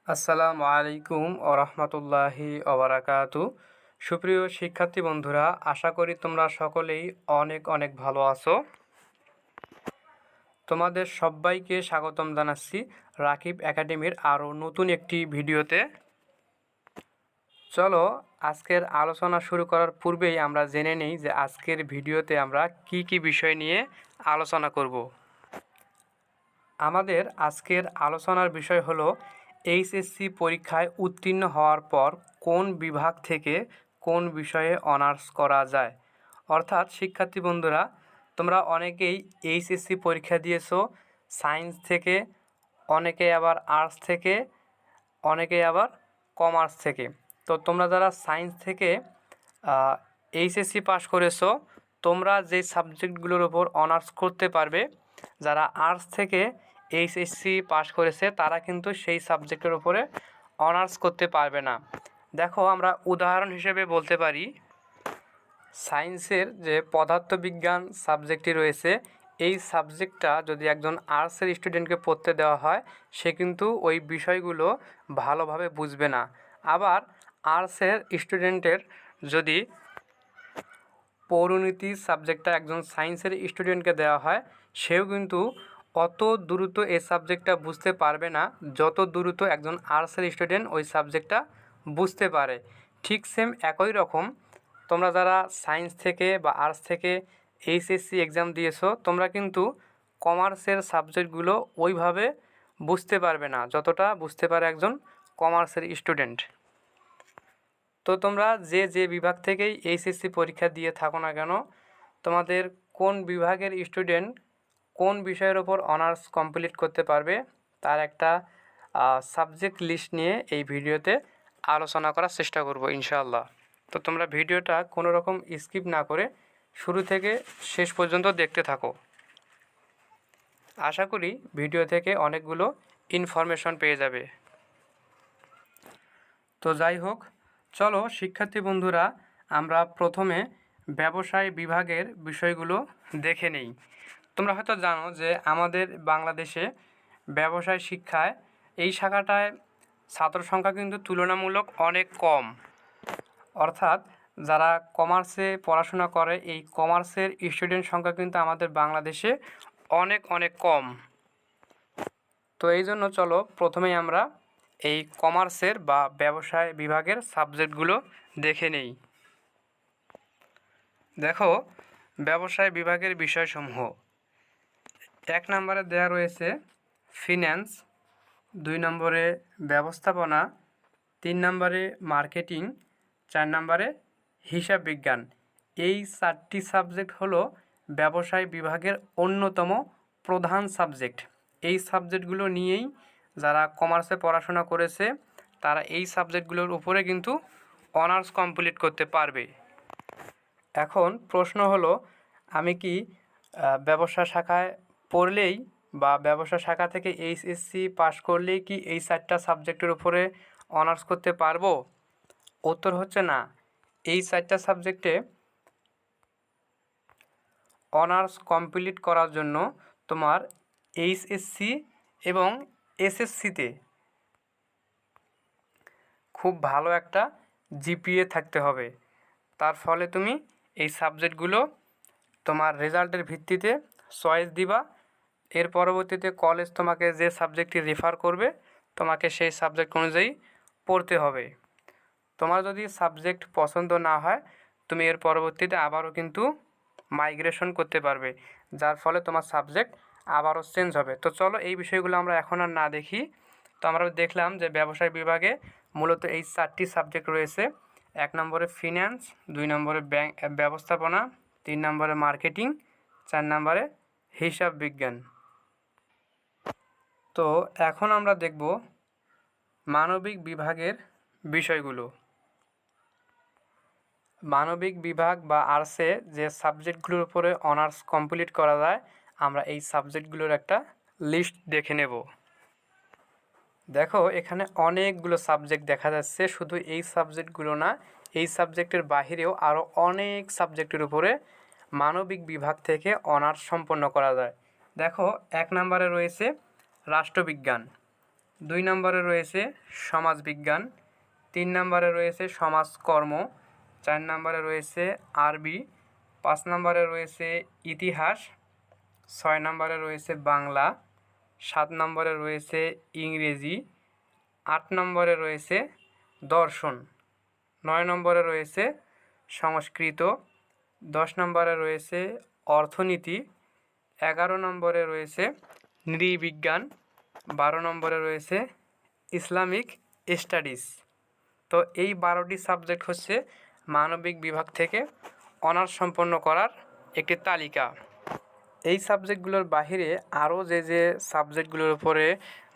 আসসালামু আলাইকুম ওরহমতুল্লাহি ওবারাকাতু। সুপ্রিয় শিক্ষার্থী বন্ধুরা, আশা করি তোমরা সকলেই অনেক অনেক ভালো আছো। তোমাদের সবাইকে স্বাগতম জানাচ্ছি রাকিব একাডেমির আরও নতুন একটি ভিডিওতে। চলো আজকের আলোচনা শুরু করার পূর্বেই আমরা জেনে নিই যে আজকের ভিডিওতে আমরা কি কি বিষয় নিয়ে আলোচনা করব। আমাদের আজকের আলোচনার বিষয় হলো এইচএসসি পরীক্ষায় উত্তীর্ণ হওয়ার পর কোন বিভাগ থেকে কোন বিষয়ে অনার্স করা যায়। অর্থাৎ শিক্ষার্থী বন্ধুরা, তোমরা অনেকেই এইচএসসি পরীক্ষা দিয়েছো সায়েন্স থেকে, অনেকে আবার আর্টস থেকে, অনেকে আবার কমার্স থেকে। তো তোমরা যারা সায়েন্স থেকে এইচএসসি পাস করেছো, তোমরা যে সাবজেক্টগুলোর ওপর অনার্স করতে পারবে, যারা আর্টস থেকে এইচএসসি পাস করেছে তারা কিন্তু সেই সাবজেক্টের উপরে অনার্স করতে পারবে না। দেখো, আমরা উদাহরণ হিসেবে বলতে পারি, সায়েন্সের যে পদার্থবিজ্ঞান সাবজেক্টটি রয়েছে, এই সাবজেক্টটা যদি একজন আর্টসের স্টুডেন্টকে পড়তে দেওয়া হয়, সে কিন্তু ওই বিষয়গুলো ভালোভাবে বুঝবে না। আবার আর্টসের স্টুডেন্টের যদি পৌরনীতি সাবজেক্টটা একজন সায়েন্সের স্টুডেন্টকে দেওয়া হয়, সেও কিন্তু অত দ্রুত এই সাবজেক্টটা বুঝতে পারবে না যত দ্রুত একজন আর্টসের স্টুডেন্ট ওই সাবজেক্টটা বুঝতে পারে। ঠিক সেম একই রকম তোমরা যারা সায়েন্স থেকে বা আর্টস থেকে এইচএসসি এক্সাম দিয়েছো, তোমরা কিন্তু কমার্সের সাবজেক্টগুলো ওইভাবে বুঝতে পারবে না যতটা বুঝতে পারে একজন কমার্সের স্টুডেন্ট। তো তোমরা যে যে বিভাগ থেকেই এইচএসসি পরীক্ষা দিয়ে থাকো না কেন, তোমাদের কোন বিভাগের স্টুডেন্ট কোন বিষয়ের ওপর অনার্স কমপ্লিট করতে পারবে তার একটা সাবজেক্ট লিস্ট নিয়ে এই ভিডিওতে আলোচনা করার চেষ্টা করব ইনশাআল্লাহ। তো তোমরা ভিডিওটা কোনো রকম স্কিপ না করে শুরু থেকে শেষ পর্যন্ত দেখতে থাকো। আশা করি ভিডিও থেকে অনেকগুলো ইনফরমেশন পেয়ে যাবে। তো যাই হোক, চলো শিক্ষার্থী বন্ধুরা, আমরা প্রথমে ব্যবসায় বিভাগের বিষয়গুলো দেখে নেই। তোমরা হয়তো জানো যে আমাদের বাংলাদেশে ব্যবসায় শিক্ষায় এই শাখাটায় ছাত্র সংখ্যা কিন্তু তুলনামূলক অনেক কম। অর্থাৎ যারা কমার্সে পড়াশোনা করে, এই কমার্সের স্টুডেন্ট সংখ্যা কিন্তু আমাদের বাংলাদেশে অনেক অনেক কম। তো এই জন্য চলো প্রথমেই আমরা এই কমার্সের বা ব্যবসায় বিভাগের সাবজেক্টগুলো দেখে নেই। দেখো, ব্যবসায় বিভাগের বিষয়সমূহ। 1 নম্বরে দেওয়া রয়েছে ফিন্যান্স, 2 নম্বরে ব্যবস্থাপনা, 3 নম্বরে মার্কেটিং, 4 নম্বরে হিসাব বিজ্ঞান। এই 4টি সাবজেক্ট হলো ব্যবসায় বিভাগের অন্যতম প্রধান সাবজেক্ট। এই সাবজেক্টগুলো নিয়েই যারা কমার্সে পড়াশোনা করেছে তারা এই সাবজেক্টগুলোর উপরে কিন্তু অনার্স কমপ্লিট করতে পারবে। এখন প্রশ্ন হলো, আমি কি ব্যবসা শাখায় পড়লেই বা ব্যবসা শাখা থেকে এইচএসসি পাশ করলেই কি এই 4টা সাবজেক্টের উপরে অনার্স করতে পারবো? উত্তর হচ্ছে না। এই 4টা সাবজেক্টে অনার্স কমপ্লিট করার জন্য তোমার এইচএসসি এবং এসএসসিতে খুব ভালো একটা জিপিএ থাকতে হবে। তার ফলে তুমি এই সাবজেক্টগুলো তোমার রেজাল্টের ভিত্তিতে চয়েস দিবা। এর পরবর্তীতে কলেজ তোমাকে যে সাবজেক্টটি রেফার করবে, তোমাকে সেই সাবজেক্ট অনুযায়ী পড়তে হবে। তোমার যদি সাবজেক্ট পছন্দ না হয়, তুমি এর পরবর্তীতে আবারও কিন্তু মাইগ্রেশন করতে পারবে, যার ফলে তোমার সাবজেক্ট আবারও চেঞ্জ হবে। তো চলো এই বিষয়গুলো আমরা এখন আর না দেখি। তো আমরা দেখলাম যে ব্যবসায় বিভাগে মূলত এই 4টি সাবজেক্ট রয়েছে। 1 নম্বরে ফিন্যান্স, 2 নম্বরে ব্যবস্থাপনা, 3 নম্বরে মার্কেটিং, 4 নম্বরে হিসাব বিজ্ঞান। তো এখন আমরা দেখব মানবিক বিভাগের বিষয়গুলো। মানবিক বিভাগ বা আর্টসে যে সাবজেক্টগুলোর উপরে অনার্স কমপ্লিট করা যায়, আমরা এই সাবজেক্টগুলোর একটা লিস্ট দেখে নেব। দেখো, এখানে অনেকগুলো সাবজেক্ট দেখা যাচ্ছে। শুধু এই সাবজেক্টগুলো না, এই সাবজেক্টের বাহিরেও আরও অনেক সাবজেক্টের উপরে মানবিক বিভাগ থেকে অনার্স সম্পন্ন করা যায়। দেখো, 1 নম্বরে রয়েছে রাষ্ট্রবিজ্ঞান, 2 নম্বরে রয়েছে সমাজবিজ্ঞান, 3 নম্বরে রয়েছে সমাজকর্ম, 4 নম্বরে রয়েছে আরবি, 5 নম্বরে রয়েছে ইতিহাস, 6 নম্বরে রয়েছে বাংলা, 7 নম্বরে রয়েছে ইংরেজি, 8 নম্বরে রয়েছে দর্শন, 9 নম্বরে রয়েছে সংস্কৃত, 10 নম্বরে রয়েছে অর্থনীতি, 11 নম্বরে রয়েছে নৃবিজ্ঞান, 12 নম্বরে রয়েছে ইসলামিক স্টাডিজ। তো এই 12টি সাবজেক্ট হচ্ছে মানবিক বিভাগ থেকে অনার্স সম্পন্ন করার একটি তালিকা। এই সাবজেক্টগুলোর বাহিরে আরও যে সাবজেক্টগুলোর উপরে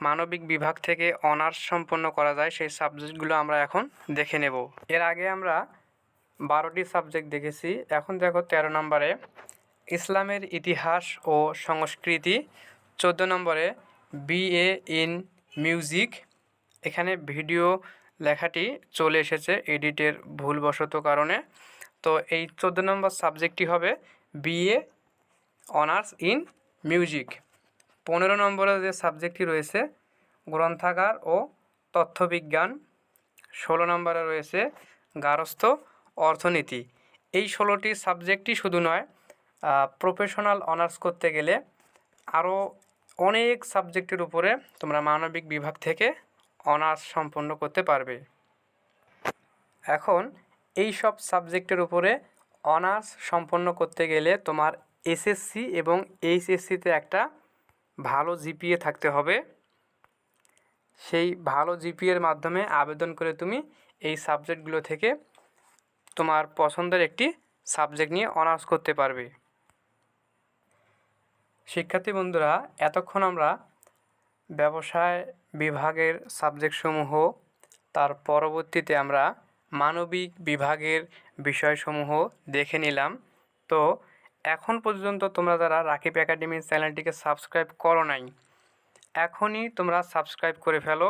মানবিক বিভাগ থেকে অনার্স সম্পন্ন করা যায় সেই সাবজেক্টগুলো আমরা এখন দেখে নেব। এর আগে আমরা 12টি সাবজেক্ট দেখেছি। এখন দেখো 13 নম্বরে ইসলামের ইতিহাস ও সংস্কৃতি, 14 নম্বরে বিএ ইন মিউজিক। এখানে ভিডিও লেখাটি চলে এসেছে এডিটের ভুলবশত কারণে। তো এই 14 নম্বর সাবজেক্টটি হবে বিএ অনার্স ইন মিউজিক। 15 নম্বরে যে সাবজেক্টটি রয়েছে গ্রন্থাগার ও তথ্যবিজ্ঞান, 16 নম্বরে রয়েছে গার্হস্থ্য অর্থনীতি। এই 16টি সাবজেক্টই শুধু নয়, প্রফেশনাল অনার্স করতে গেলে আরও অনেক সাবজেক্টের উপরে তোমরা মানবিক বিভাগ থেকে অনার্স সম্পন্ন করতে পারবে। এখন এই সব সাবজেক্টের উপরে অনার্স সম্পন্ন করতে গেলে তোমার এসএসসি এবং এইচএসসিতে একটা ভালো জিপিএ থাকতে হবে। সেই ভালো জিপিএর মাধ্যমে আবেদন করে তুমি এই সাবজেক্টগুলো থেকে তোমার পছন্দের একটি সাবজেক্ট নিয়ে অনার্স করতে পারবে। শিক্ষার্থী বন্ধুরা, এতক্ষণ আমরা ব্যবসায় বিভাগের সাবজেক্টসমূহ, তার পরবর্তীতে আমরা মানবিক বিভাগের বিষয়সমূহ দেখে নিলাম। তো এখন পর্যন্ত তোমরা যারা রাকিব একাডেমি চ্যানেলটিকে সাবস্ক্রাইব করো নাই, এখনই তোমরা সাবস্ক্রাইব করে ফেলো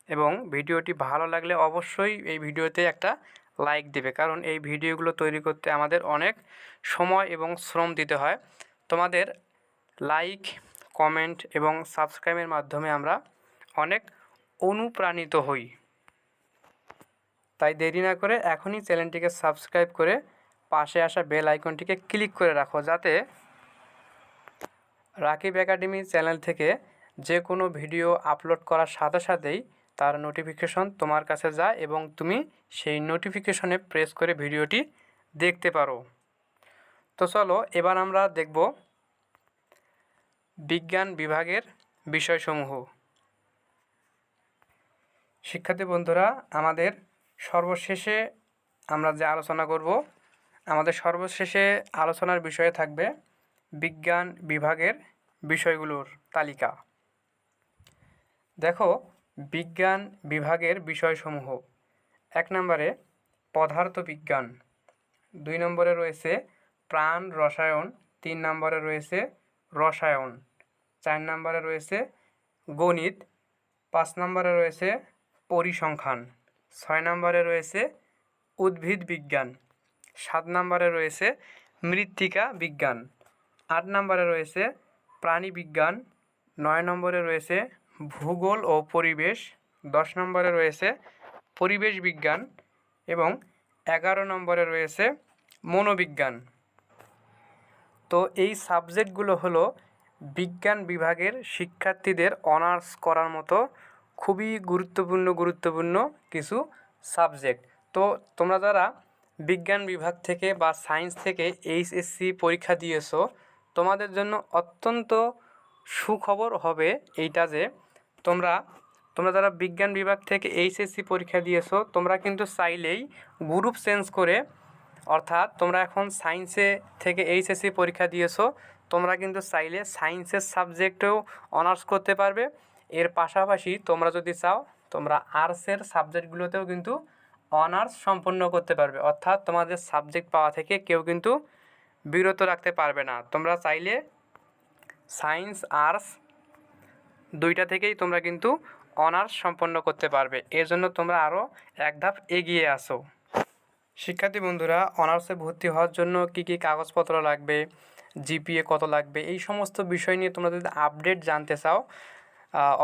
এবং ভিডিওটি ভালো লাগলে অবশ্যই এই ভিডিওতে একটা লাইক দেবে, কারণ এই ভিডিওগুলো তৈরি করতে আমাদের অনেক সময় এবং শ্রম দিতে হয়। তোমাদের লাইক, কমেন্ট এবং সাবস্ক্রাইবের মাধ্যমে আমরা অনেক অনুপ্রাণিত হই। তাই দেরি না করে এখনই চ্যানেলটিকে সাবস্ক্রাইব করে পাশে আসা বেল আইকনটিকে ক্লিক করে রাখো, যাতে রাকিব একাডেমি চ্যানেল থেকে যে কোনো ভিডিও আপলোড করার সাথে সাথেই তার নোটিফিকেশন তোমার কাছে যায় এবং তুমি সেই নোটিফিকেশনে প্রেস করে ভিডিওটি দেখতে পারো। তো চলো এবার আমরা দেখব বিজ্ঞান বিভাগের বিষয়সমূহ। শিক্ষার্থী বন্ধুরা, আমাদের সর্বশেষে আমরা যে আলোচনা করব, আমাদের সর্বশেষে আলোচনার বিষয়ে থাকবে বিজ্ঞান বিভাগের বিষয়গুলোর তালিকা। দেখো বিজ্ঞান বিভাগের বিষয়সমূহ। 1 নম্বরে পদার্থবিজ্ঞান, 2 নম্বরে রয়েছে প্রাণ রসায়ন, 3 নম্বরে রয়েছে রসায়ন, 4 নম্বরে রয়েছে গণিত, 5 নম্বরে রয়েছে পরিসংখ্যান, 6 নম্বরে রয়েছে উদ্ভিদ বিজ্ঞান, 7 নম্বরে রয়েছে মৃত্তিকা বিজ্ঞান, 8 নম্বরে রয়েছে প্রাণী বিজ্ঞান, 9 নম্বরে রয়েছে ভূগোল ও পরিবেশ, 10 নম্বরে রয়েছে পরিবেশ বিজ্ঞান এবং 11 নম্বরে রয়েছে মনোবিজ্ঞান। তো এই সাবজেক্টগুলো হলো বিজ্ঞান বিভাগের শিক্ষার্থীদের অনার্স করার মতো খুবই গুরুত্বপূর্ণ কিছু সাবজেক্ট। তো তোমরা যারা বিজ্ঞান বিভাগ থেকে বা সায়েন্স থেকে এইচএসসি পরীক্ষা দিয়েছো, তোমাদের জন্য অত্যন্ত সুখবর হবে এইটা যে তোমরা যারা বিজ্ঞান বিভাগ থেকে এইচএসসি পরীক্ষা দিয়েছো, তোমরা কিন্তু চাইলেই গ্রুপ চেঞ্জ করে, অর্থাৎ তোমরা এখন সায়েন্সে থেকে এইচএসসি পরীক্ষা দিয়েছো, তোমরা কিন্তু চাইলে সায়েন্সের সাবজেক্টেও অনার্স করতে পারবে। এর পাশাপাশি তোমরা যদি চাও তোমরা আর্টসের সাবজেক্টগুলোতেও কিন্তু অনার্স সম্পন্ন করতে পারবে, অর্থাৎ তোমাদের সাবজেক্ট পাওয়া থেকে কেউ কিন্তু বিরত রাখতে পারবে না। তোমরা চাইলে সায়েন্স আর্টস দুইটা থেকেই তোমরা কিন্তু অনার্স সম্পন্ন করতে পারবে। এর জন্য তোমরা আরও এক ধাপ এগিয়ে আসো। শিক্ষার্থী বন্ধুরা, অনার্সে ভর্তি হওয়ার জন্য কী কী কাগজপত্র লাগবে, জিপিএ কত লাগবে, এই সমস্ত বিষয় নিয়ে তোমরা যদি আপডেট জানতে চাও,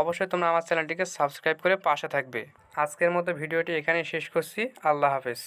অবশ্যই তোমরা আমার চ্যানেলটিকে সাবস্ক্রাইব করে পাশে থাকবে। আজকের মতো ভিডিওটি এখানেই শেষ করছি। আল্লাহ হাফেজ।